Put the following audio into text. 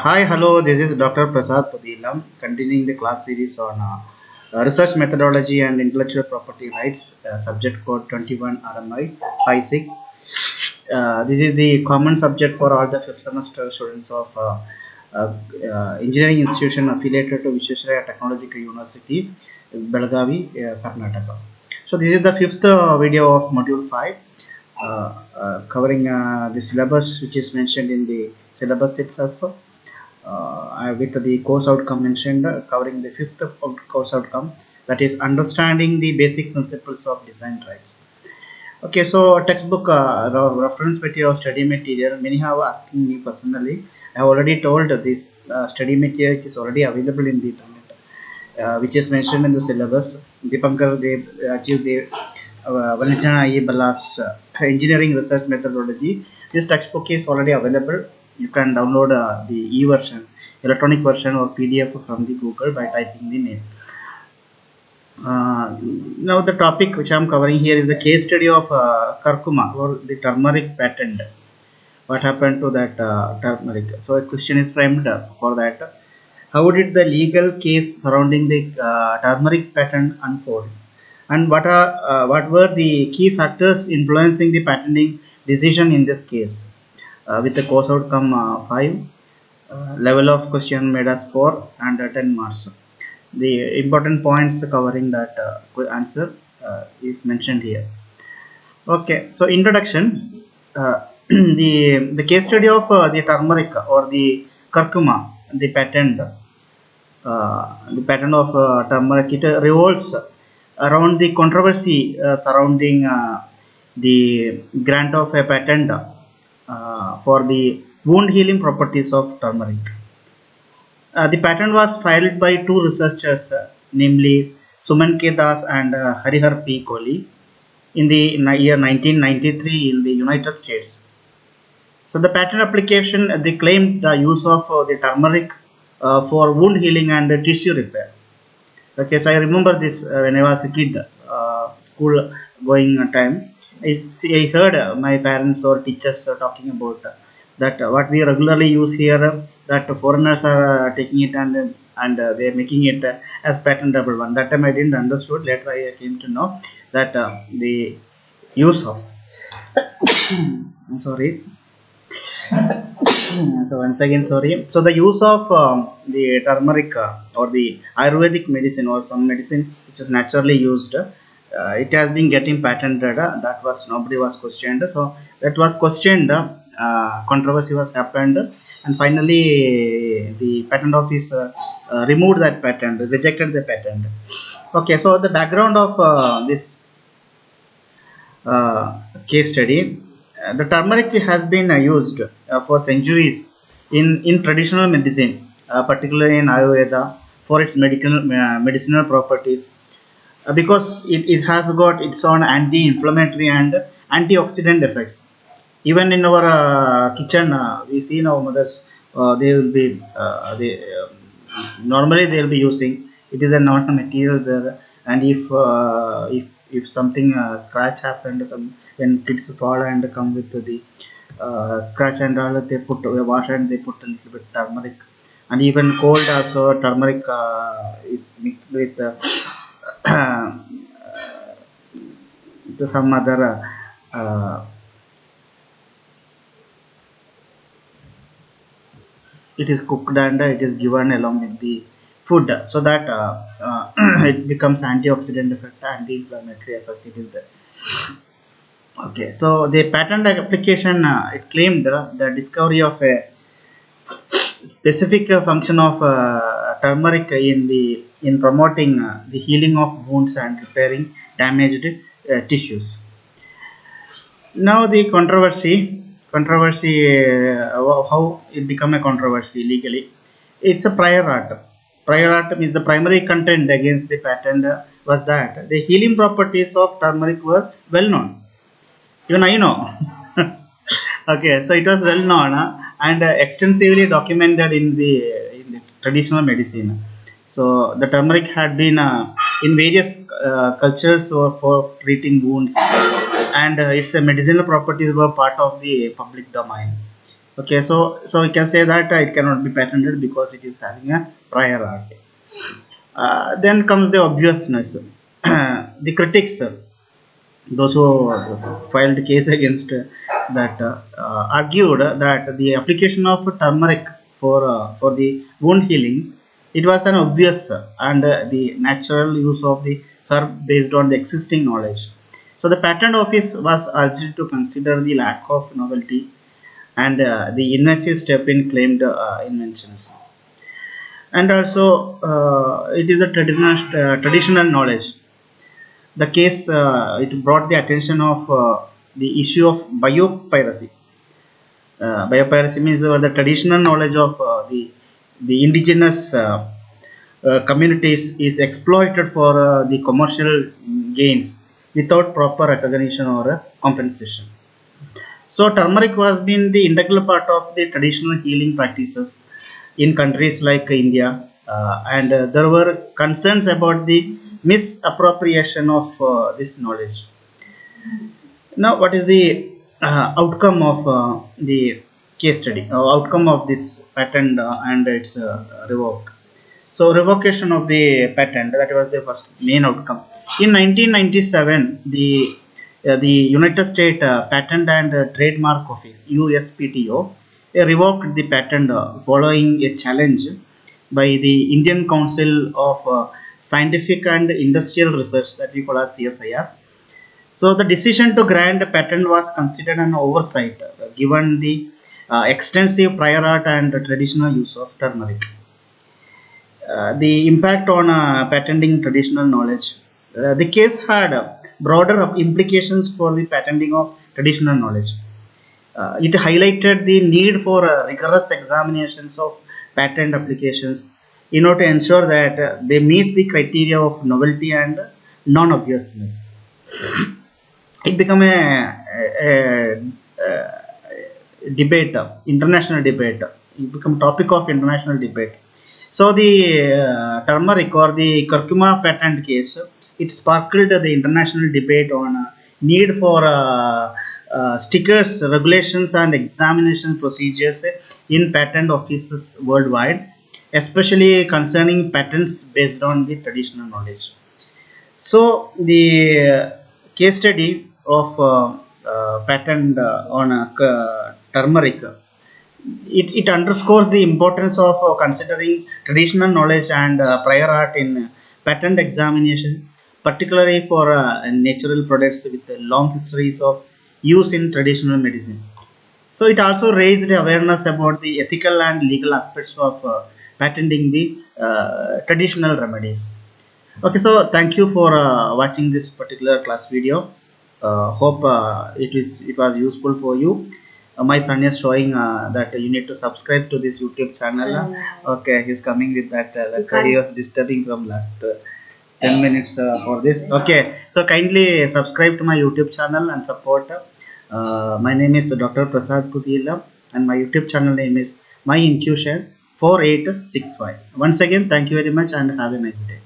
Hi, hello, this is Dr. Prasad Padilam, continuing the class series on research methodology and intellectual property rights, subject code 21RMI56. This is the common subject for all the fifth semester students of engineering institution affiliated to Vishwesvaraya Technological University, Belagavi, Karnataka. So, this is the fifth video of module 5. Covering the syllabus which is mentioned in the syllabus itself, with the course outcome mentioned, covering the fifth course outcome, that is understanding the basic principles of design rights. Okay, so textbook reference material, study material, many have asking me personally. I have already told this study material is already available in the internet, which is mentioned in the syllabus. Dipankar, they achieved the Valentina E. Ballas engineering research methodology. This textbook is already available. You can download the e-version, electronic version or PDF from the Google by typing the name. Now the topic which I am covering here is the case study of Curcuma, or the turmeric patent. What happened to that turmeric? So a question is framed for that. How did the legal case surrounding the turmeric patent unfold? And what were the key factors influencing the patenting decision in this case? With the course outcome 5, level of question made as 4 and 10 marks. The important points covering that answer is mentioned here. Okay, so introduction. The case study of the turmeric or the curcuma, the patent of turmeric, it revolves around the controversy surrounding the grant of a patent for the wound healing properties of turmeric. The patent was filed by two researchers, namely Suman K. Das and Harihar P. Kohli, in the year 1993 in the United States. So the patent application, they claimed the use of the turmeric for wound healing and tissue repair. Okay, so I remember this when I was a kid, school going time. I heard my parents or teachers talking about that what we regularly use here, that foreigners are taking it and they are making it as patentable one. That time I didn't understood. Later I came to know that the use of I'm sorry. So once again, sorry. So the use of the turmeric or the Ayurvedic medicine or some medicine which is naturally used, it has been getting patented. That was nobody was questioned. So that was questioned. Controversy was happened, and finally the patent office removed that patent, rejected the patent. Okay, so the background of this case study. The turmeric has been used for centuries in traditional medicine, particularly in Ayurveda, for its medicinal properties, because it has got its own anti-inflammatory and antioxidant effects. Even in our kitchen, we see in our mothers, they will be normally they will be using. It is a not a material there, and if something scratch happened, when kids fall and come with the scratch and all, they put wash and they put a little bit turmeric, and even cold also turmeric is mixed with some other it is cooked and it is given along with the food, so that it becomes antioxidant effect, anti-inflammatory effect. It is there. Okay, so the patent application, it claimed the discovery of a specific function of turmeric in promoting the healing of wounds and repairing damaged tissues. Now the controversy, how it become a controversy legally. It's a prior art. Prior art means the primary content against the patent was that the healing properties of turmeric were well known. Even I know. Okay, so it was well known and extensively documented in the traditional medicine. So the turmeric had been in various cultures for treating wounds, and its medicinal properties were part of the public domain. Okay, so we can say that it cannot be patented because it is having a prior art. Then comes the obviousness. The critics, those who filed case against that, argued that the application of turmeric for the wound healing, it was an obvious and the natural use of the herb based on the existing knowledge. So the patent office was urged to consider the lack of novelty and the invasive step in claimed inventions. And also it is a traditional knowledge. The case, it brought the attention of the issue of biopiracy. Biopiracy means the traditional knowledge of the indigenous communities is exploited for the commercial gains without proper recognition or compensation. So turmeric was been the integral part of the traditional healing practices in countries like India, and there were concerns about the misappropriation of this knowledge. Now, what is the outcome of the case study? Outcome of this patent and its revoked. So, revocation of the patent, that was the first main outcome. In 1997, the United States Patent and Trademark Office (USPTO) revoked the patent following a challenge by the Indian Council of Scientific and Industrial Research, that we call as CSIR. So the decision to grant a patent was considered an oversight, given the extensive prior art and traditional use of turmeric. The impact on patenting traditional knowledge. The case had broader implications for the patenting of traditional knowledge. It highlighted the need for rigorous examinations of patent applications in order to ensure that they meet the criteria of novelty and non-obviousness. It became debate, international debate. It became topic of international debate. So the turmeric or the curcuma patent case, it sparked the international debate on need for stickers, regulations, and examination procedures in patent offices worldwide, especially concerning patents based on the traditional knowledge. So the case study of patent on turmeric, it underscores the importance of considering traditional knowledge and prior art in patent examination, particularly for natural products with long histories of use in traditional medicine. So it also raised awareness about the ethical and legal aspects of patenting the traditional remedies. Okay, so thank you for watching this particular class video. Hope it was useful for you. My son is showing that you need to subscribe to this YouTube channel. Okay, he's coming with that. He was disturbing from last 10 minutes for this. Okay, so kindly subscribe to my YouTube channel and support. My name is Dr. Prasad Putila, and my YouTube channel name is My Intuition 4865. Once again, thank you very much and have a nice day.